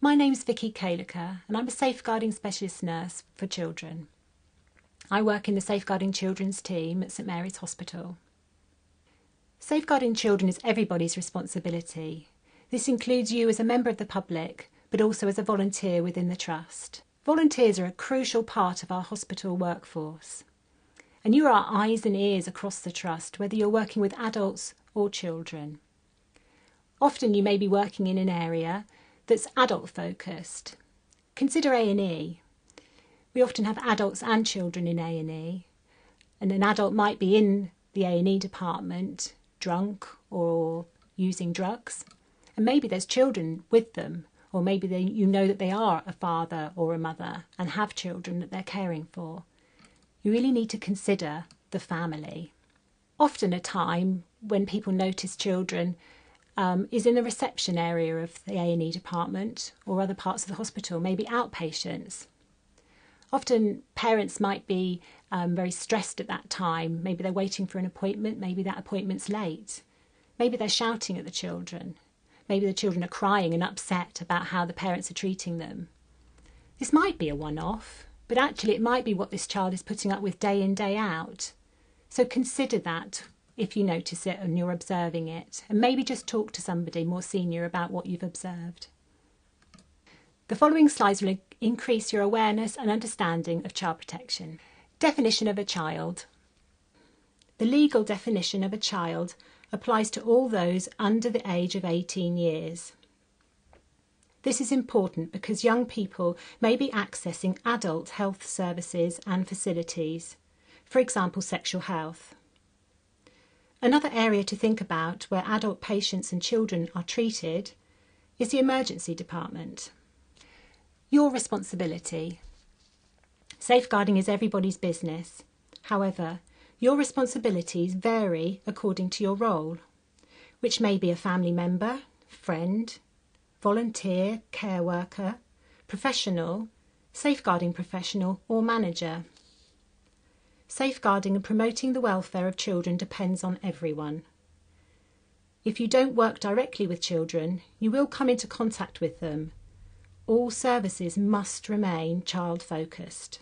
My name's Vicky Kaliker and I'm a safeguarding specialist nurse for children. I work in the Safeguarding Children's team at St Mary's Hospital. Safeguarding children is everybody's responsibility. This includes you as a member of the public, but also as a volunteer within the Trust. Volunteers are a crucial part of our hospital workforce. And you are our eyes and ears across the Trust, whether you're working with adults or children. Often you may be working in an area that's adult focused. Consider A&E. We often have adults and children in A&E, and an adult might be in the A&E department, drunk or using drugs, and maybe there's children with them, or maybe you know that they are a father or a mother and have children that they're caring for. You really need to consider the family. Often a time when people notice children is in the reception area of the A&E department or other parts of the hospital, maybe outpatients. Often parents might be very stressed at that time. Maybe they're waiting for an appointment, maybe that appointment's late. Maybe they're shouting at the children. Maybe the children are crying and upset about how the parents are treating them. This might be a one-off, but actually it might be what this child is putting up with day in, day out. So consider that if you notice it and you're observing it, and maybe just talk to somebody more senior about what you've observed. The following slides will increase your awareness and understanding of child protection. Definition of a child. The legal definition of a child applies to all those under the age of 18 years. This is important because young people may be accessing adult health services and facilities, for example, sexual health. Another area to think about where adult patients and children are treated is the emergency department. Your responsibility. Safeguarding is everybody's business. However, your responsibilities vary according to your role, which may be a family member, friend, volunteer, care worker, professional, safeguarding professional or manager. Safeguarding and promoting the welfare of children depends on everyone. If you don't work directly with children, you will come into contact with them. All services must remain child-focused.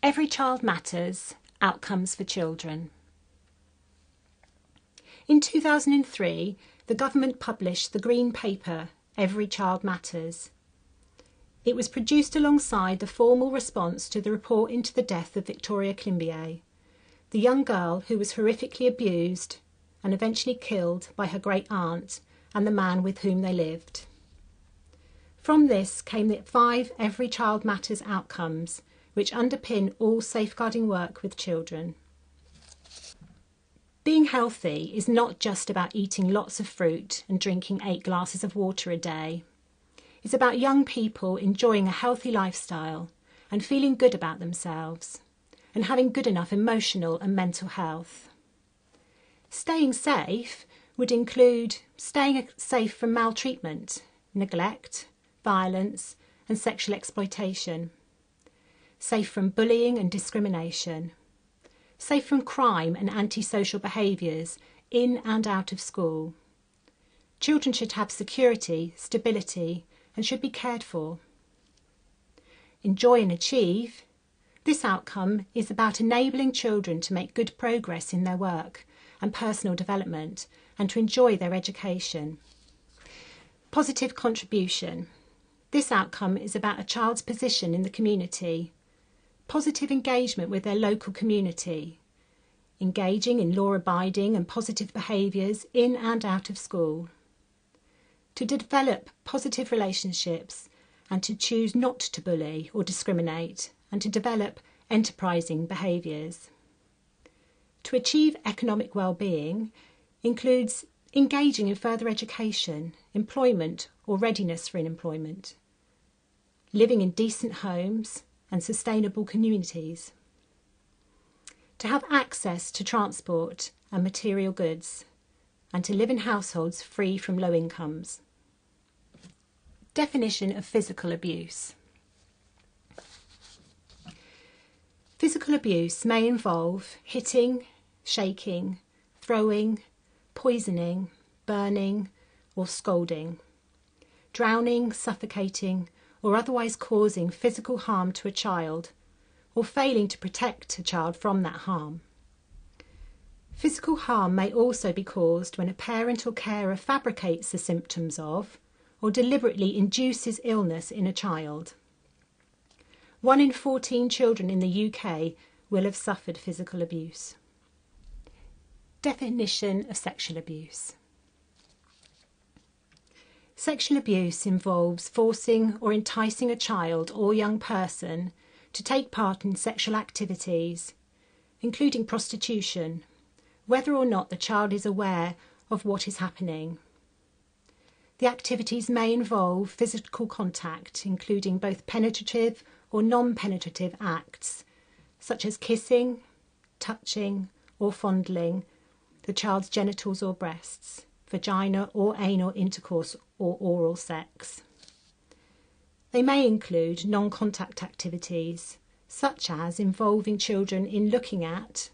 Every child matters. Outcomes for children. In 2003, the government published the Green Paper, Every Child Matters. It was produced alongside the formal response to the report into the death of Victoria Climbié, the young girl who was horrifically abused and eventually killed by her great-aunt and the man with whom they lived. From this came the 5 Every Child Matters outcomes, which underpin all safeguarding work with children. Being healthy is not just about eating lots of fruit and drinking 8 glasses of water a day. It's about young people enjoying a healthy lifestyle and feeling good about themselves and having good enough emotional and mental health. Staying safe would include staying safe from maltreatment, neglect, violence and sexual exploitation. Safe from bullying and discrimination. Safe from crime and antisocial behaviours in and out of school. Children should have security, stability and should be cared for. Enjoy and achieve. This outcome is about enabling children to make good progress in their work and personal development and to enjoy their education. Positive contribution. This outcome is about a child's position in the community. Positive engagement with their local community. Engaging in law-abiding and positive behaviours in and out of school. To develop positive relationships and to choose not to bully or discriminate and to develop enterprising behaviours. To achieve economic well-being includes engaging in further education, employment or readiness for employment, living in decent homes and sustainable communities. To have access to transport and material goods and to live in households free from low incomes. Definition of physical abuse. Physical abuse may involve hitting, shaking, throwing, poisoning, burning or scolding. drowning, suffocating, or otherwise causing physical harm to a child, or failing to protect a child from that harm. Physical harm may also be caused when a parent or carer fabricates the symptoms of or deliberately induces illness in a child. 1 in 14 children in the UK will have suffered physical abuse. Definition of sexual abuse. Sexual abuse involves forcing or enticing a child or young person to take part in sexual activities, including prostitution, whether or not the child is aware of what is happening. The activities may involve physical contact, including both penetrative or non-penetrative acts, such as kissing, touching, or fondling the child's genitals or breasts, vagina or anal intercourse or oral sex. They may include non-contact activities, such as involving children in looking at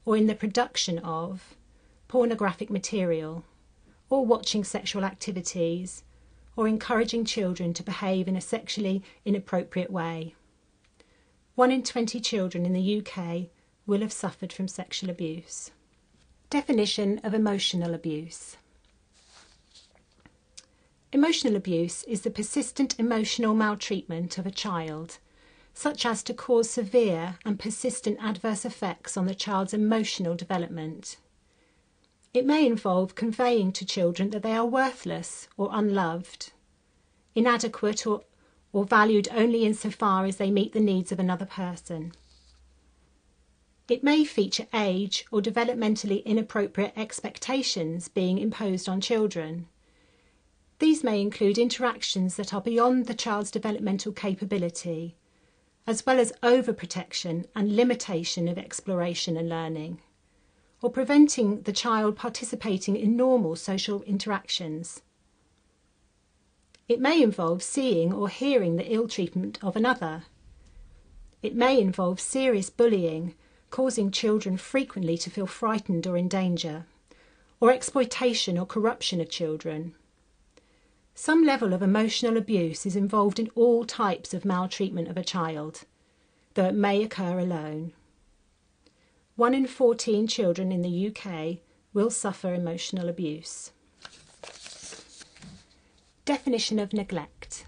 or in the production of pornographic material, or watching sexual activities, or encouraging children to behave in a sexually inappropriate way. 1 in 20 children in the UK will have suffered from sexual abuse. Definition of emotional abuse. Emotional abuse is the persistent emotional maltreatment of a child, such as to cause severe and persistent adverse effects on the child's emotional development. It may involve conveying to children that they are worthless or unloved, inadequate or valued only insofar as they meet the needs of another person. It may feature age or developmentally inappropriate expectations being imposed on children. These may include interactions that are beyond the child's developmental capability, as well as overprotection and limitation of exploration and learning, or preventing the child participating in normal social interactions. It may involve seeing or hearing the ill treatment of another. It may involve serious bullying, causing children frequently to feel frightened or in danger, or exploitation or corruption of children. Some level of emotional abuse is involved in all types of maltreatment of a child, though it may occur alone. 1 in 14 children in the UK will suffer emotional abuse. Definition of neglect.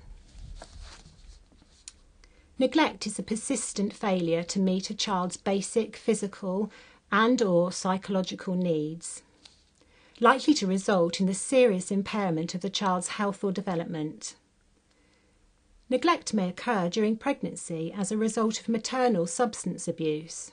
Neglect is a persistent failure to meet a child's basic physical and/or psychological needs, likely to result in the serious impairment of the child's health or development. Neglect may occur during pregnancy as a result of maternal substance abuse.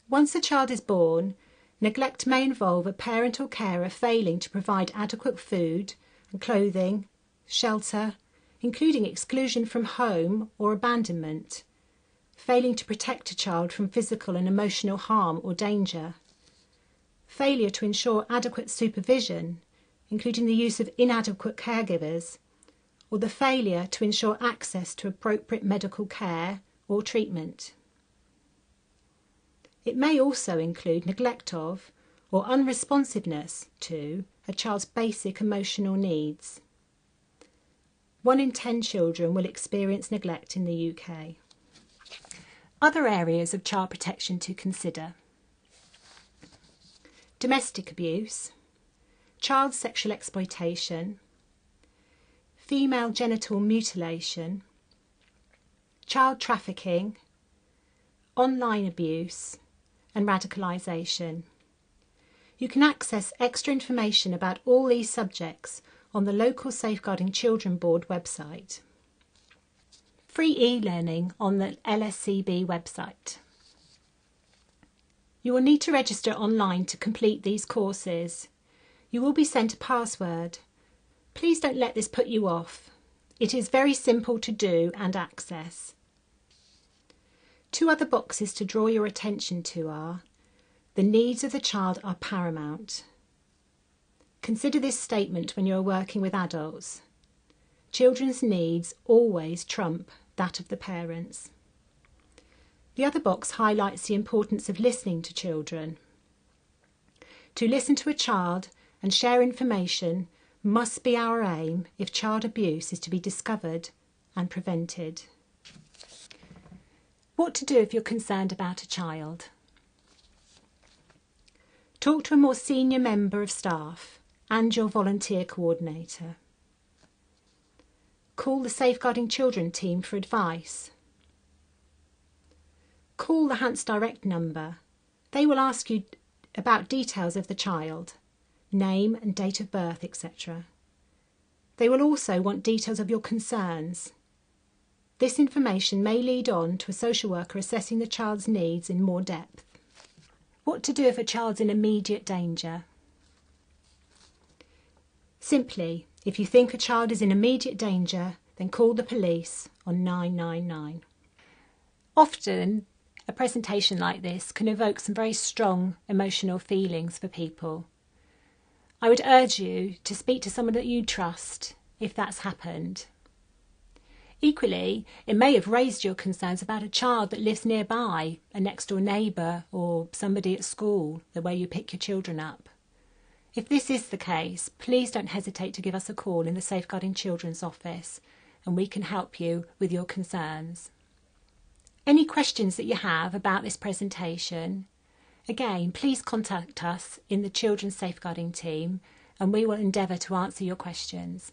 Once a child is born, neglect may involve a parent or carer failing to provide adequate food and clothing, shelter, including exclusion from home or abandonment, failing to protect a child from physical and emotional harm or danger, failure to ensure adequate supervision, including the use of inadequate caregivers, or the failure to ensure access to appropriate medical care or treatment. It may also include neglect of or unresponsiveness to a child's basic emotional needs. 1 in 10 children will experience neglect in the UK. Other areas of child protection to consider: domestic abuse, child sexual exploitation, female genital mutilation, child trafficking, online abuse, and radicalisation. You can access extra information about all these subjects on the local Safeguarding Children Board website. Free e-learning on the LSCB website. You will need to register online to complete these courses. You will be sent a password. Please don't let this put you off. It is very simple to do and access. 2 other boxes to draw your attention to are: the needs of the child are paramount. Consider this statement when you are working with adults. Children's needs always trump that of the parents. The other box highlights the importance of listening to children. To listen to a child and share information must be our aim if child abuse is to be discovered and prevented. What to do if you're concerned about a child? Talk to a more senior member of staff and your volunteer coordinator. Call the Safeguarding Children team for advice. Call the Hants Direct number. They will ask you about details of the child, name and date of birth, etc. They will also want details of your concerns. This information may lead on to a social worker assessing the child's needs in more depth. What to do if a child's in immediate danger? Simply, if you think a child is in immediate danger, then call the police on 999. Often, a presentation like this can evoke some very strong emotional feelings for people. I would urge you to speak to someone that you trust if that's happened. Equally, it may have raised your concerns about a child that lives nearby, a next-door neighbour or somebody at school, the way you pick your children up. If this is the case, please don't hesitate to give us a call in the Safeguarding Children's office and we can help you with your concerns. Any questions that you have about this presentation, again, please contact us in the Children's Safeguarding team and we will endeavour to answer your questions.